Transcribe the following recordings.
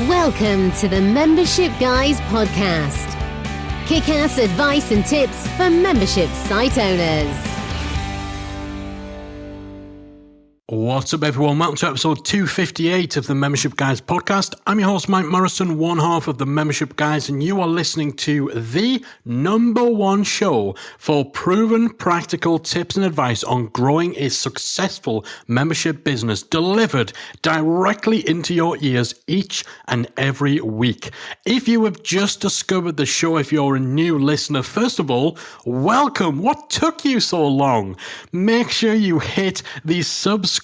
Welcome to the Membership Guys podcast. Kick-ass advice and tips for membership site owners. What's up, everyone? Welcome to episode 258 of the Membership Guys podcast. I'm your host, Mike Morrison, one half of the Membership Guys, and you are listening to the #1 show for proven practical tips and advice on growing a successful membership business delivered directly into your ears each and every week. If you have just discovered the show, if you're a new listener, first of all, welcome. What took you so long? Make sure you hit the subscribe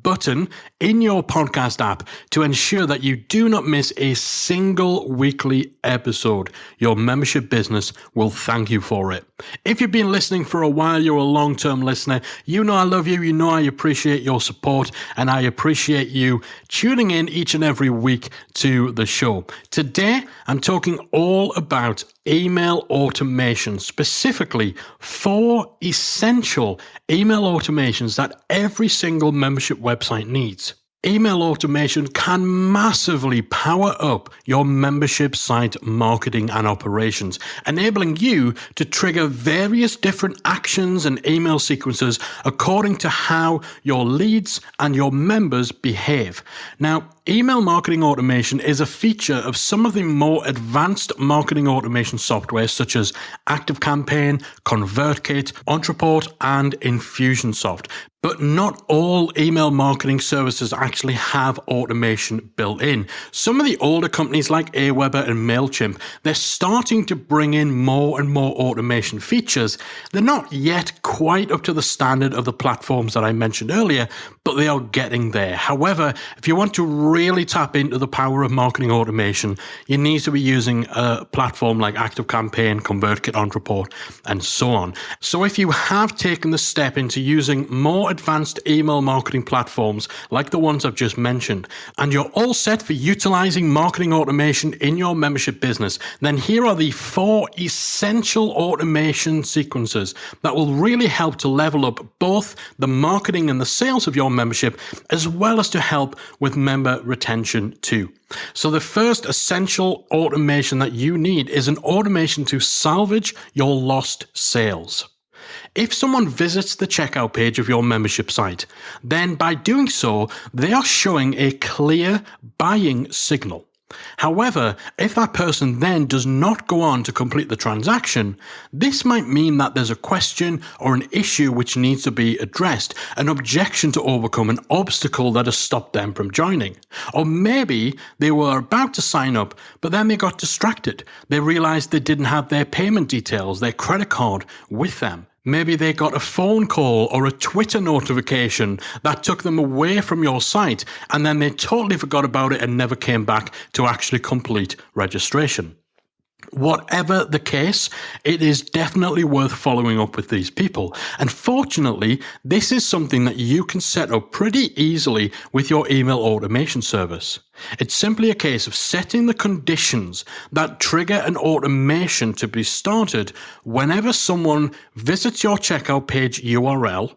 button in your podcast app to ensure that you do not miss a single weekly episode. Your membership business will thank you for it. If you've been listening for a while, you're a long-term listener, you know I love you, you know I appreciate your support, and I appreciate you tuning in each and every week to the show. Today, I'm talking all about email automation, specifically 4 essential email automations that every single membership website needs. Email automation can massively power up your membership site marketing and operations, enabling you to trigger various different actions and email sequences according to how your leads and your members behave. Now, email marketing automation is a feature of some of the more advanced marketing automation software such as ActiveCampaign, ConvertKit, Ontraport, and Infusionsoft. But not all email marketing services actually have automation built in. Some of the older companies like Aweber and MailChimp, they're starting to bring in more and more automation features. They're not yet quite up to the standard of the platforms that I mentioned earlier, but they are getting there. However, if you want to really tap into the power of marketing automation, you need to be using a platform like ActiveCampaign, ConvertKit, Ontraport, and so on. So if you have taken the step into using more advanced email marketing platforms like the ones I've just mentioned, and you're all set for utilizing marketing automation in your membership business, then here are the 4 essential automation sequences that will really help to level up both the marketing and the sales of your membership, as well as to help with member retention too. So the first essential automation that you need is an automation to salvage your lost sales. If someone visits the checkout page of your membership site, then by doing so, they are showing a clear buying signal. However, if that person then does not go on to complete the transaction, this might mean that there's a question or an issue which needs to be addressed, an objection to overcome, an obstacle that has stopped them from joining. Or maybe they were about to sign up, but then they got distracted. They realized they didn't have their payment details, their credit card with them. Maybe they got a phone call or a Twitter notification that took them away from your site, and then they totally forgot about it and never came back to actually complete registration. Whatever the case, it is definitely worth following up with these people. And fortunately, this is something that you can set up pretty easily with your email automation service. It's simply a case of setting the conditions that trigger an automation to be started whenever someone visits your checkout page URL,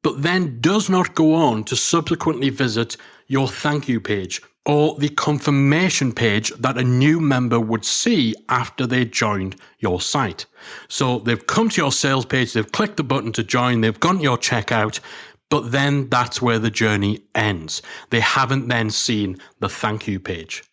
but then does not go on to subsequently visit your thank you page or the confirmation page that a new member would see after they joined your site. So they've come to your sales page, they've clicked the button to join, they've gone to your checkout, but then that's where the journey ends. They haven't then seen the thank you page.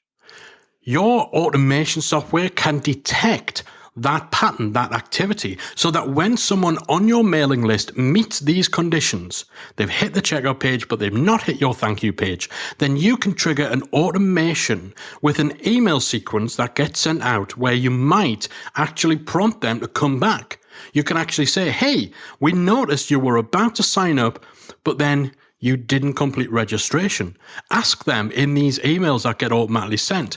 Your automation software can detect that pattern, that activity, so that when someone on your mailing list meets these conditions, they've hit the checkout page, but they've not hit your thank you page, then you can trigger an automation with an email sequence that gets sent out where you might actually prompt them to come back. You can actually say, hey, we noticed you were about to sign up, but then you didn't complete registration. Ask them in these emails that get automatically sent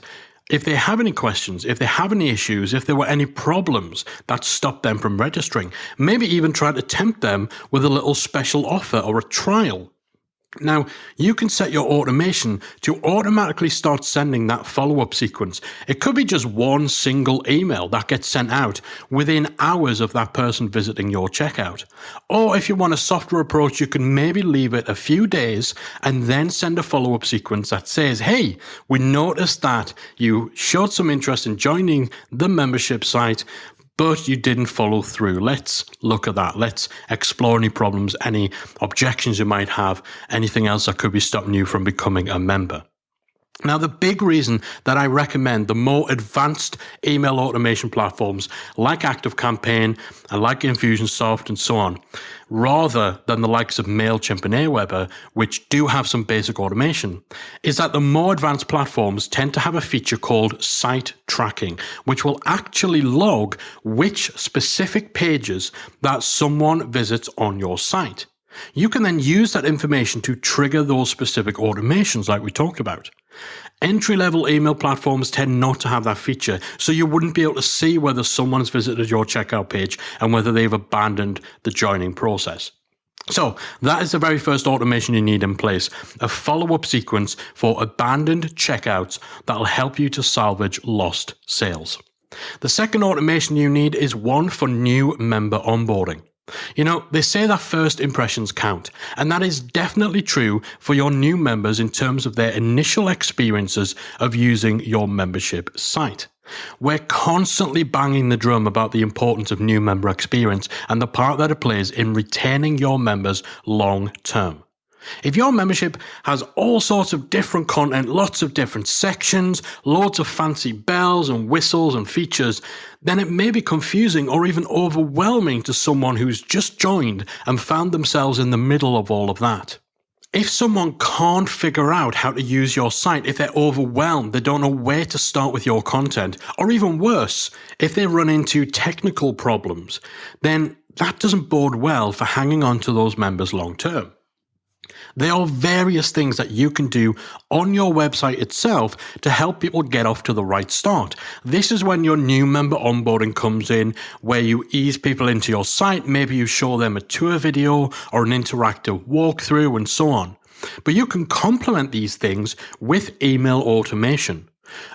if they have any questions, if they have any issues, if there were any problems that stopped them from registering. Maybe even try to tempt them with a little special offer or a trial. Now, you can set your automation to automatically start sending that follow-up sequence. It could be just one single email that gets sent out within hours of that person visiting your checkout. Or if you want a softer approach, you can maybe leave it a few days and then send a follow-up sequence that says, hey, we noticed that you showed some interest in joining the membership site, but you didn't follow through. Let's look at that. Let's explore any problems, any objections you might have, anything else that could be stopping you from becoming a member. Now, the big reason that I recommend the more advanced email automation platforms like ActiveCampaign and like Infusionsoft and so on, rather than the likes of MailChimp and Aweber, which do have some basic automation, is that the more advanced platforms tend to have a feature called site tracking, which will actually log which specific pages that someone visits on your site. You can then use that information to trigger those specific automations like we talked about. Entry-level email platforms tend not to have that feature, so you wouldn't be able to see whether someone's visited your checkout page and whether they've abandoned the joining process. So that is the very first automation you need in place, a follow-up sequence for abandoned checkouts that will help you to salvage lost sales. The second automation you need is one for new member onboarding. You know, they say that first impressions count, and that is definitely true for your new members in terms of their initial experiences of using your membership site. We're constantly banging the drum about the importance of new member experience and the part that it plays in retaining your members long term. If your membership has all sorts of different content, lots of different sections, loads of fancy bells and whistles and features, then it may be confusing or even overwhelming to someone who's just joined and found themselves in the middle of all of that. If someone can't figure out how to use your site, if they're overwhelmed, they don't know where to start with your content, or even worse, if they run into technical problems, then that doesn't bode well for hanging on to those members long term. There are various things that you can do on your website itself to help people get off to the right start. This is when your new member onboarding comes in, where you ease people into your site. Maybe you show them a tour video or an interactive walkthrough and so on. But you can complement these things with email automation.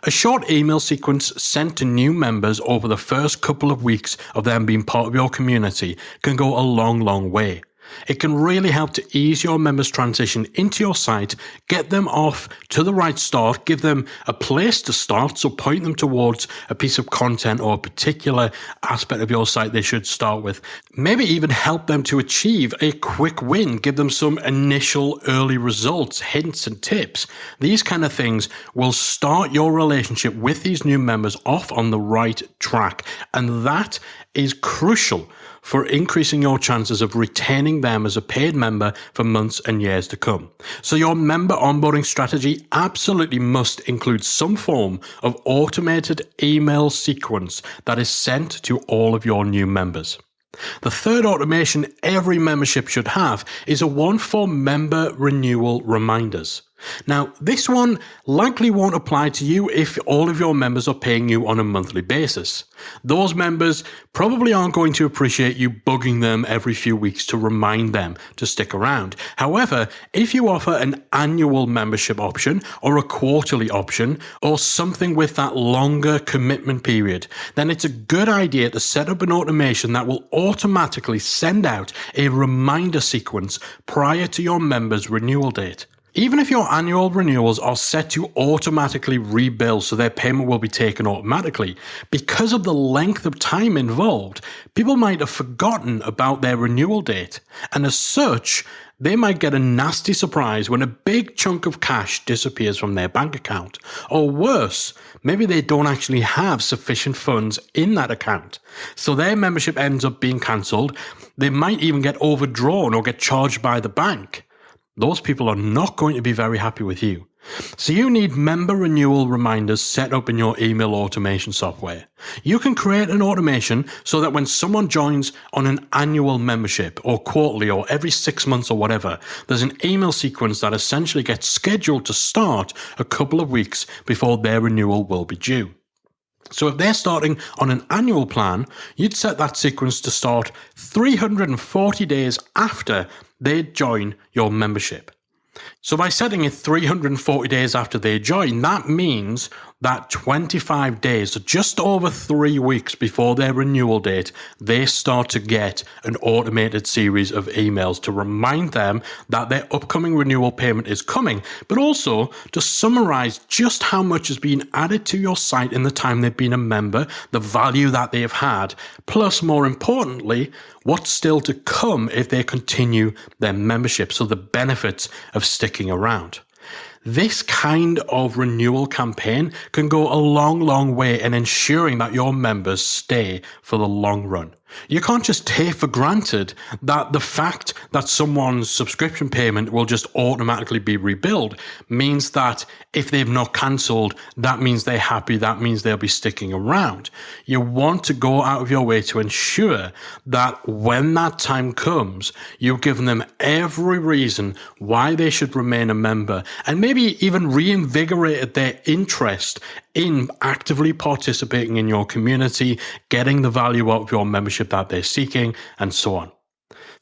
A short email sequence sent to new members over the first couple of weeks of them being part of your community can go a long, long way. It can really help to ease your members' transition into your site, get them off to the right start, give them a place to start, so point them towards a piece of content or a particular aspect of your site they should start with. Maybe even help them to achieve a quick win, give them some initial early results, hints and tips. These kind of things will start your relationship with these new members off on the right track, and that is crucial for increasing your chances of retaining them as a paid member for months and years to come. So your member onboarding strategy absolutely must include some form of automated email sequence that is sent to all of your new members. The third automation every membership should have is a one for member renewal reminders. Now, this one likely won't apply to you if all of your members are paying you on a monthly basis. Those members probably aren't going to appreciate you bugging them every few weeks to remind them to stick around. However, if you offer an annual membership option or a quarterly option or something with that longer commitment period, then it's a good idea to set up an automation that will automatically send out a reminder sequence prior to your members' renewal date. Even if your annual renewals are set to automatically rebill so their payment will be taken automatically, because of the length of time involved, people might have forgotten about their renewal date. And as such, they might get a nasty surprise when a big chunk of cash disappears from their bank account. Or worse, maybe they don't actually have sufficient funds in that account. So their membership ends up being cancelled. They might even get overdrawn or get charged by the bank. Those people are not going to be very happy with you. So you need member renewal reminders set up in your email automation software. You can create an automation so that when someone joins on an annual membership or quarterly or every 6 months or whatever, there's an email sequence that essentially gets scheduled to start a couple of weeks before their renewal will be due. So if they're starting on an annual plan, you'd set that sequence to start 340 days after they join your membership. So by setting it 340 days after they join, that means that 25 days, so just over 3 weeks before their renewal date, they start to get an automated series of emails to remind them that their upcoming renewal payment is coming, but also to summarize just how much has been added to your site in the time they've been a member, the value that they have had, plus more importantly, what's still to come if they continue their membership, so the benefits of sticking around. This kind of renewal campaign can go a long way in ensuring that your members stay for the long run. You can't just take for granted that the fact that someone's subscription payment will just automatically be rebilled means that if they've not cancelled, that means they're happy, that means they'll be sticking around. You want to go out of your way to ensure that when that time comes, you've given them every reason why they should remain a member, and maybe even reinvigorated their interest in actively participating in your community, getting the value out of your membership that they're seeking, and so on.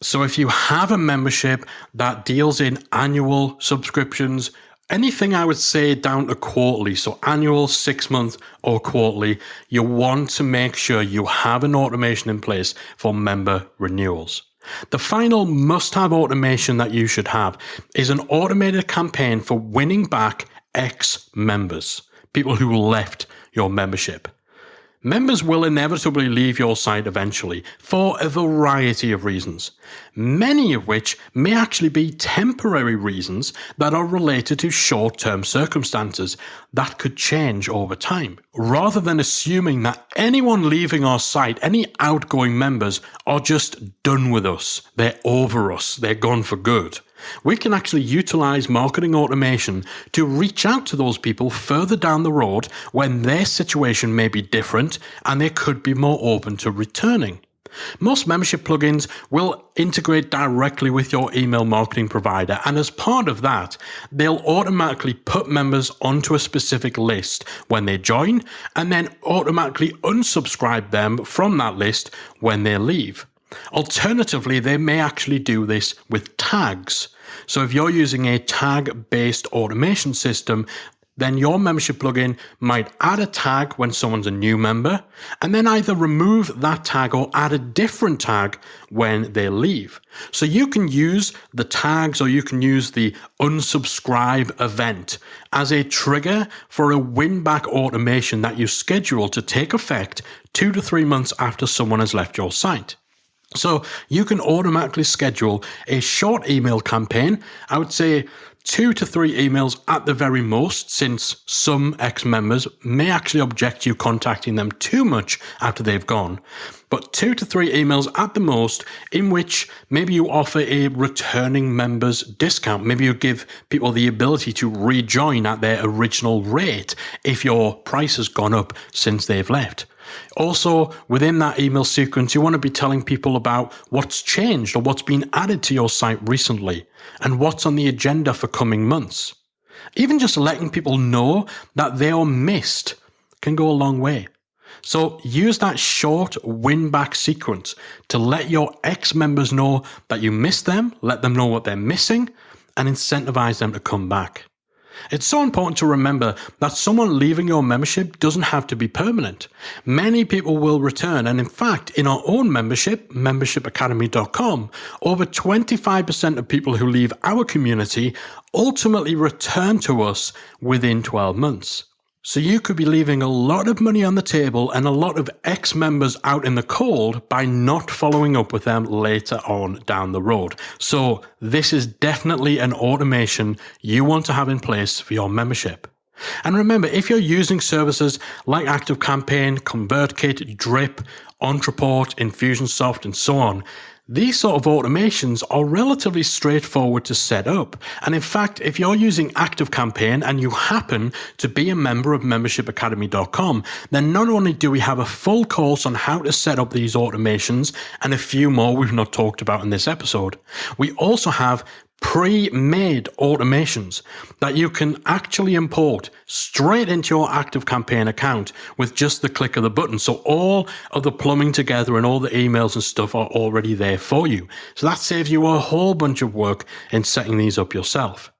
So if you have a membership that deals in annual subscriptions, anything I would say down to quarterly, so annual, 6 month, or quarterly, you want to make sure you have an automation in place for member renewals. The final must-have automation that you should have is an automated campaign for winning back ex-members, people who left your membership. Members will inevitably leave your site eventually for a variety of reasons, many of which may actually be temporary reasons that are related to short-term circumstances that could change over time. Rather than assuming that anyone leaving our site, any outgoing members, are just done with us, they're over us, they're gone for good, we can actually utilize marketing automation to reach out to those people further down the road when their situation may be different and they could be more open to returning. Most membership plugins will integrate directly with your email marketing provider, and as part of that, they'll automatically put members onto a specific list when they join and then automatically unsubscribe them from that list when they leave. Alternatively, they may actually do this with tags. So if you're using a tag-based automation system, then your membership plugin might add a tag when someone's a new member, and then either remove that tag or add a different tag when they leave. So you can use the tags or you can use the unsubscribe event as a trigger for a win-back automation that you schedule to take effect 2 to 3 months after someone has left your site. So you can automatically schedule a short email campaign, I would say 2 to 3 emails at the very most, since some ex-members may actually object to you contacting them too much after they've gone. But 2 to 3 emails at the most, in which maybe you offer a returning members discount. Maybe you give people the ability to rejoin at their original rate if your price has gone up since they've left. Also, within that email sequence, you want to be telling people about what's changed or what's been added to your site recently and what's on the agenda for coming months. Even just letting people know that they are missed can go a long way. So use that short win-back sequence to let your ex-members know that you missed them, let them know what they're missing, and incentivize them to come back. It's so important to remember that someone leaving your membership doesn't have to be permanent. Many people will return, and in fact, in our own membership, membershipacademy.com, over 25% of people who leave our community ultimately return to us within 12 months. So you could be leaving a lot of money on the table and a lot of ex-members out in the cold by not following up with them later on down the road. So this is definitely an automation you want to have in place for your membership. And remember, if you're using services like ActiveCampaign, ConvertKit, Drip, Ontraport, Infusionsoft, and so on, these sort of automations are relatively straightforward to set up. And in fact, if you're using ActiveCampaign and you happen to be a member of membershipacademy.com, then not only do we have a full course on how to set up these automations and a few more we've not talked about in this episode, we also have pre-made automations that you can actually import straight into your ActiveCampaign account with just the click of the button. So all of the plumbing together and all the emails and stuff are already there for you. So that saves you a whole bunch of work in setting these up yourself.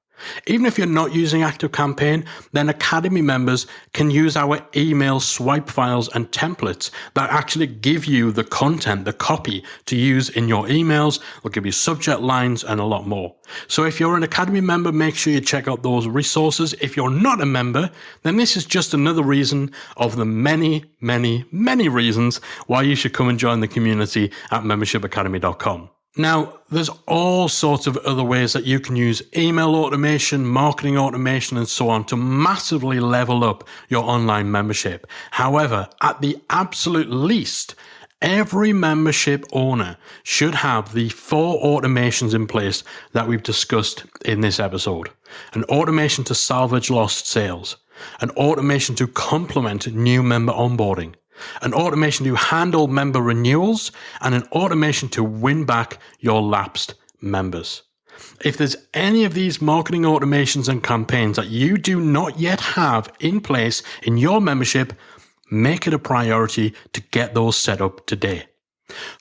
Even if you're not using ActiveCampaign, then Academy members can use our email swipe files and templates that actually give you the content, the copy to use in your emails. They'll give you subject lines and a lot more. So if you're an Academy member, make sure you check out those resources. If you're not a member, then this is just another reason of the many, many, many reasons why you should come and join the community at membershipacademy.com. Now, there's all sorts of other ways that you can use email automation, marketing automation, and so on to massively level up your online membership. However, at the absolute least, every membership owner should have the 4 automations in place that we've discussed in this episode. An automation to salvage lost sales, an automation to complement new member onboarding, an automation to handle member renewals, and an automation to win back your lapsed members. If there's any of these marketing automations and campaigns that you do not yet have in place in your membership, make it a priority to get those set up today.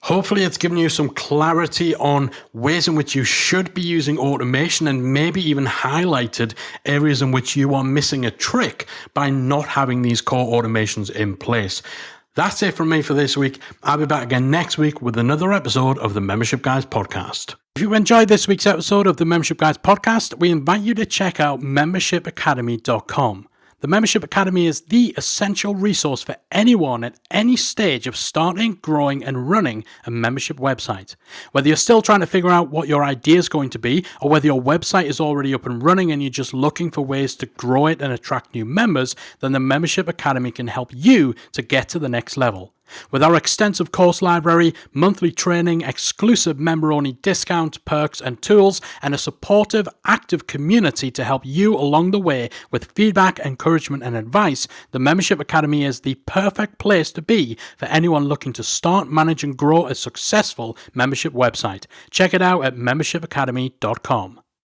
Hopefully it's given you some clarity on ways in which you should be using automation and maybe even highlighted areas in which you are missing a trick by not having these core automations in place. That's it from me for this week. I'll be back again next week with another episode of the Membership Guys podcast. If you enjoyed this week's episode of the Membership Guys podcast, we invite you to check out membershipacademy.com. The Membership Academy is the essential resource for anyone at any stage of starting, growing, and running a membership website. Whether you're still trying to figure out what your idea is going to be, or whether your website is already up and running and you're just looking for ways to grow it and attract new members, then the Membership Academy can help you to get to the next level. With our extensive course library, monthly training, exclusive member-only discounts, perks and tools, and a supportive, active community to help you along the way with feedback, encouragement and advice, the Membership Academy is the perfect place to be for anyone looking to start, manage and grow a successful membership website. Check it out at membershipacademy.com.